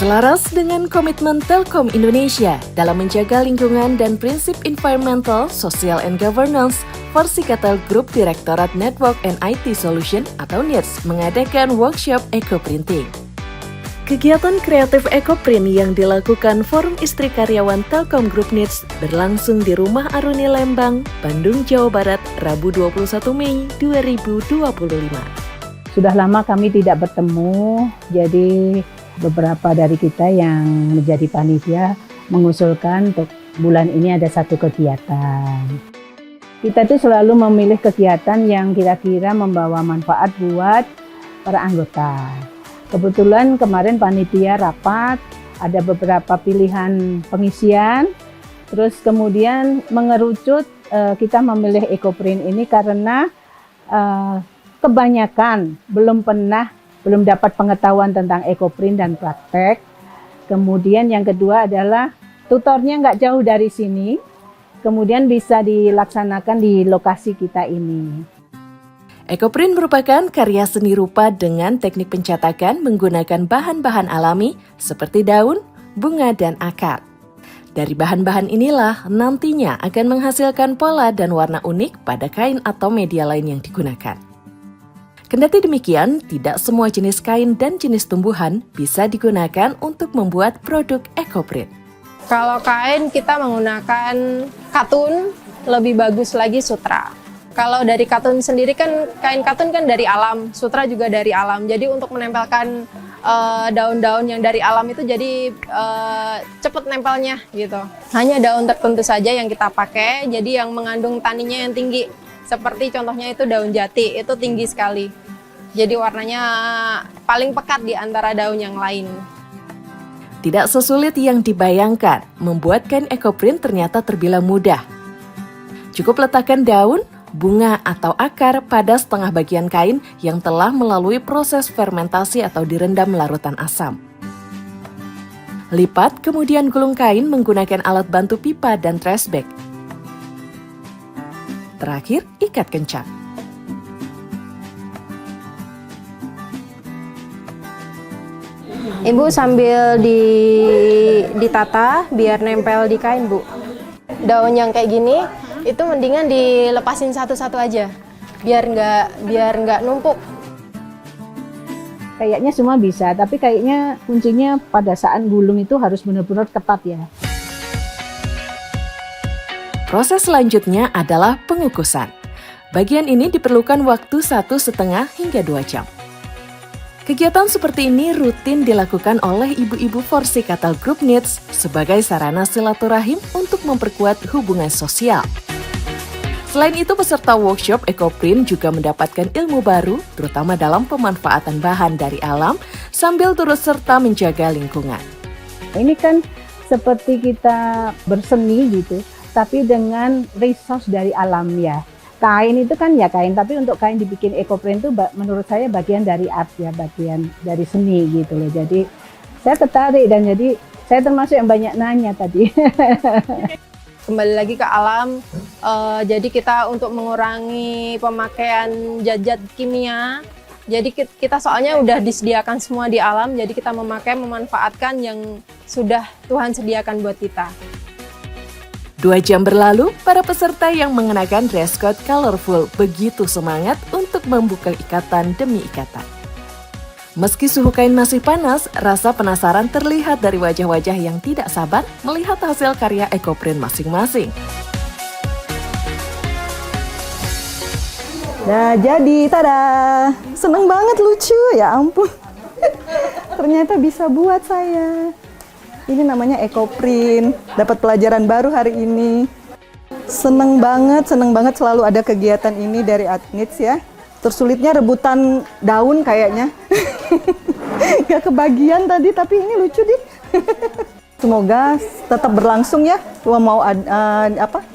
Selaras dengan komitmen Telkom Indonesia dalam menjaga lingkungan dan prinsip Environmental, Social and Governance, Versikatel Group Direktorat Network and IT Solution atau NITS mengadakan workshop Eco-Printing. Kegiatan kreatif Eco-Print yang dilakukan Forum Istri Karyawan Telkom Group NITS berlangsung di Rumah Aruni Lembang, Bandung, Jawa Barat, Rabu 21 Mei 2025. Sudah lama kami tidak bertemu, jadi beberapa dari kita yang menjadi panitia mengusulkan untuk bulan ini ada satu kegiatan. Kita tuh selalu memilih kegiatan yang kira-kira membawa manfaat buat para anggota. Kebetulan kemarin panitia rapat, ada beberapa pilihan pengisian, terus kemudian mengerucut kita memilih Eco-Print ini karena kebanyakan belum dapat pengetahuan tentang Eco-Print dan praktek. Kemudian yang kedua adalah tutornya nggak jauh dari sini, kemudian bisa dilaksanakan di lokasi kita ini. Eco-Print merupakan karya seni rupa dengan teknik pencetakan menggunakan bahan-bahan alami seperti daun, bunga, dan akar. Dari bahan-bahan inilah nantinya akan menghasilkan pola dan warna unik pada kain atau media lain yang digunakan. Kendati demikian, tidak semua jenis kain dan jenis tumbuhan bisa digunakan untuk membuat produk Eco-Print. Kalau kain kita menggunakan katun, lebih bagus lagi sutra. Kalau dari katun sendiri kan, kain katun kan dari alam, sutra juga dari alam. Jadi untuk menempelkan daun-daun yang dari alam itu jadi cepat nempelnya gitu. Hanya daun tertentu saja yang kita pakai, jadi yang mengandung taninya yang tinggi. Seperti contohnya itu daun jati, itu tinggi sekali. Jadi warnanya paling pekat di antara daun yang lain. Tidak sesulit yang dibayangkan, membuat kain Eco-Print ternyata terbilang mudah. Cukup letakkan daun, bunga, atau akar pada setengah bagian kain yang telah melalui proses fermentasi atau direndam larutan asam. Lipat, kemudian gulung kain menggunakan alat bantu pipa dan trash bag. Terakhir, ikat kencang. Ibu sambil ditata biar nempel di kain, Bu. Daun yang kayak gini itu mendingan dilepasin satu-satu aja biar nggak numpuk. Kayaknya semua bisa, tapi kayaknya kuncinya pada saat gulung itu harus benar-benar ketat ya. Proses selanjutnya adalah pengukusan. Bagian ini diperlukan waktu 1,5 hingga 2 jam. Kegiatan seperti ini rutin dilakukan oleh ibu-ibu Versikatel Group NITS sebagai sarana silaturahim untuk memperkuat hubungan sosial. Selain itu, peserta workshop Eco-Print juga mendapatkan ilmu baru, terutama dalam pemanfaatan bahan dari alam, sambil turut serta menjaga lingkungan. Ini kan seperti kita berseni gitu, tapi dengan resource dari alam ya. Kain itu kan ya kain, tapi untuk kain dibikin Eco-Print itu menurut saya bagian dari art ya, bagian dari seni gitu loh. Jadi saya tertarik dan jadi saya termasuk yang banyak nanya tadi. Kembali lagi ke alam, jadi kita untuk mengurangi pemakaian zat-zat kimia. Jadi kita soalnya udah disediakan semua di alam, jadi kita memanfaatkan yang sudah Tuhan sediakan buat kita. 2 jam berlalu, para peserta yang mengenakan dress code colorful begitu semangat untuk membuka ikatan demi ikatan. Meski suhu kain masih panas, rasa penasaran terlihat dari wajah-wajah yang tidak sabar melihat hasil karya Eco-Print masing-masing. Nah jadi, tada! Seneng banget, lucu, ya ampun. Ternyata bisa buat saya. Ini namanya Eco-Print, dapat pelajaran baru hari ini. Seneng banget selalu ada kegiatan ini dari NITS ya. Tersulitnya rebutan daun kayaknya. Gak kebagian tadi, tapi ini lucu deh. Semoga tetap berlangsung ya. Mau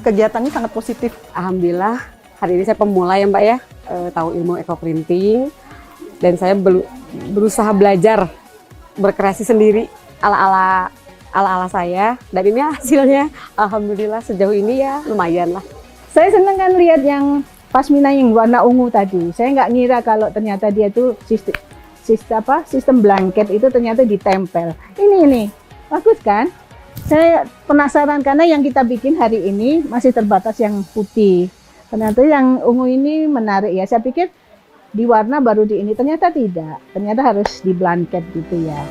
kegiatannya sangat positif. Alhamdulillah hari ini saya pemula ya Mbak ya, tahu ilmu Eco-Printing dan saya berusaha belajar berkreasi sendiri ala-ala saya, dan ini hasilnya alhamdulillah sejauh ini ya lumayan lah. Saya seneng kan lihat yang pasmina yang warna ungu tadi. Saya nggak ngira kalau ternyata dia tuh sistem blanket itu ternyata ditempel. Ini bagus kan? Saya penasaran karena yang kita bikin hari ini masih terbatas yang putih. Ternyata yang ungu ini menarik ya. Saya pikir di warna baru di ini, ternyata tidak. Ternyata harus di blanket gitu ya.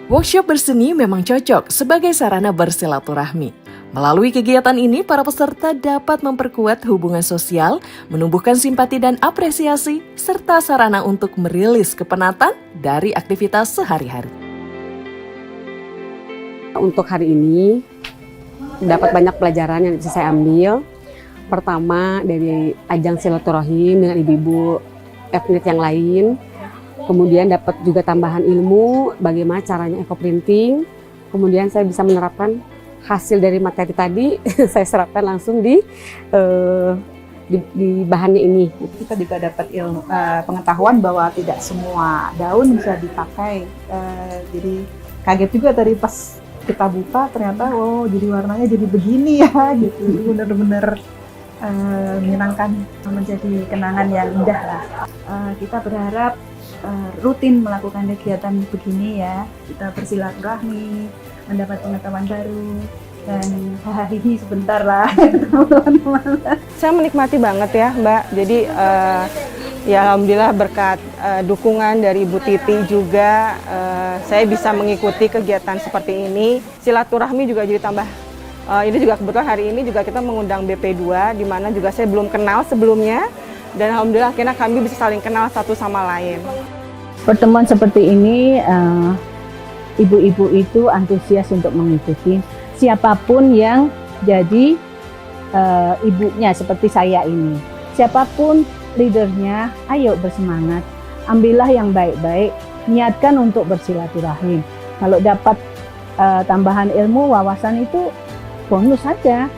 Workshop berseni memang cocok sebagai sarana bersilaturahmi. Melalui kegiatan ini, para peserta dapat memperkuat hubungan sosial, menumbuhkan simpati dan apresiasi, serta sarana untuk merilis kepenatan dari aktivitas sehari-hari. Untuk hari ini, dapat banyak pelajaran yang bisa saya ambil. Pertama, dari ajang silaturahim dengan ibu-ibu etnis yang lain. Kemudian dapat juga tambahan ilmu bagaimana caranya ekoprinting. Kemudian saya bisa menerapkan hasil dari materi tadi, saya serapkan langsung di bahannya ini. Kita juga dapat pengetahuan bahwa tidak semua daun bisa dipakai. Jadi kaget juga tadi pas kita buka, ternyata oh jadi warnanya jadi begini ya gitu. Benar-benar menyenangkan, menjadi kenangan yang indah lah. Kita berharap rutin melakukan kegiatan begini ya. Kita bersilaturahmi, mendapat pengetahuan baru, dan hahaha sebentar lah teman-teman. Saya menikmati banget ya Mbak, jadi ya alhamdulillah berkat dukungan dari Ibu Titi juga saya bisa mengikuti kegiatan seperti ini. Silaturahmi juga jadi tambah, ini juga kebetulan hari ini juga kita mengundang BP2, di mana juga saya belum kenal sebelumnya, dan alhamdulillah akhirnya kami bisa saling kenal satu sama lain. Pertemuan seperti ini, ibu-ibu itu antusias untuk mengikuti siapapun yang jadi ibunya seperti saya ini. Siapapun leadernya, ayo bersemangat, ambillah yang baik-baik, niatkan untuk bersilaturahim. Kalau dapat tambahan ilmu, wawasan itu bonus saja.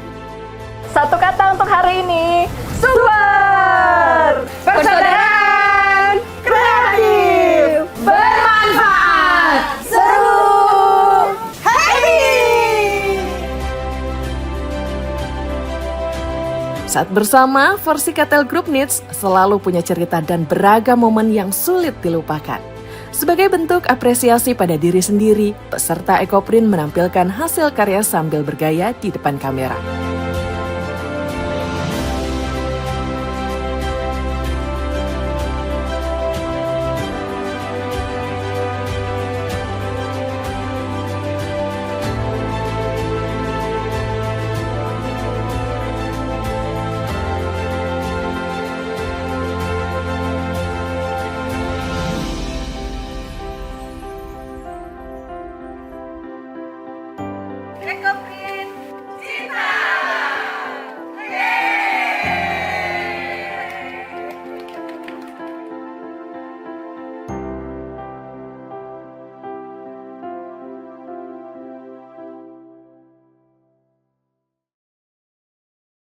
Satu kata untuk hari ini, super! Persaudaraan kreatif, bermanfaat, seru, happy! Saat bersama, Forsikatel Group Knits selalu punya cerita dan beragam momen yang sulit dilupakan. Sebagai bentuk apresiasi pada diri sendiri, peserta Ekoprint menampilkan hasil karya sambil bergaya di depan kamera.